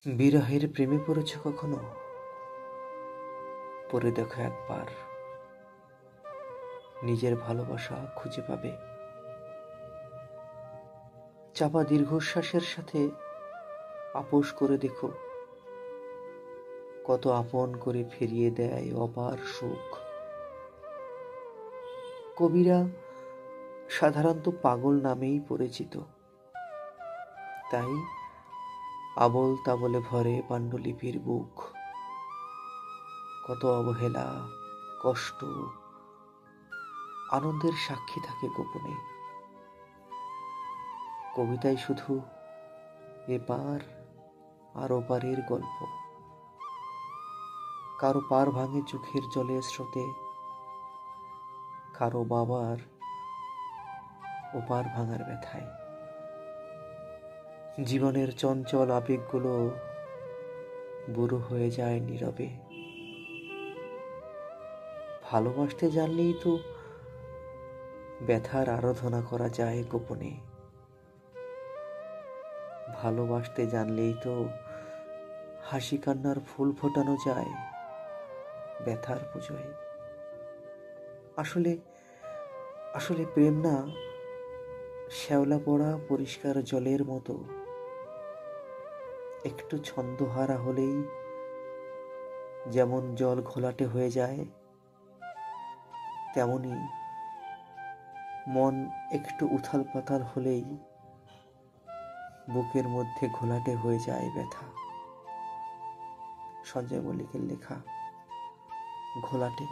বিরহের প্রেমে পড়েছ কখনো? পড়ে দেখো একবার, নিজের ভালোবাসা খুঁজে পাবে। চাপা দীর্ঘশ্বাসের সাথে আপোষ করে দেখো, কত আপন করে ফিরিয়ে দেয় অপার সুখ। কবিরা সাধারণত পাগল নামেই পরিচিত, তাই আবোল তাবোলে ভরে পাণ্ডুলিপির বুক। কত অবহেলা, কষ্ট, আনন্দের সাক্ষী থাকে গোপনে। কবিতায় শুধু এপার আর ওপারের গল্প। কারো পার ভাঙে চোখের জলের স্রোতে, কারো বাবার ওপার ভাঙার ব্যথায়। জীবনের চঞ্চল আবেগগুলো বুড়ো হয়ে যায় নীরবে। ভালোবাসতে জানলেই তো ব্যথার আরাধনা করা যায় গোপনে। ভালোবাসতে জানলেই তো হাসি কান্নার ফুল ফোটানো যায় ব্যথার পুজোয়। আসলে আসলে প্রেম না শ্যাওলা পড়া পরিষ্কার জলের মতো। একটু ছন্দহারা হলেই যেমন জল ঘোলাটে হয়ে যায়, তেমনি মন একটু উথাল পাতাল হলেই বুকের মধ্যে ঘোলাটে হয়ে যায় ব্যথা। সঞ্জয় মল্লিকের লেখা ঘোলাটে।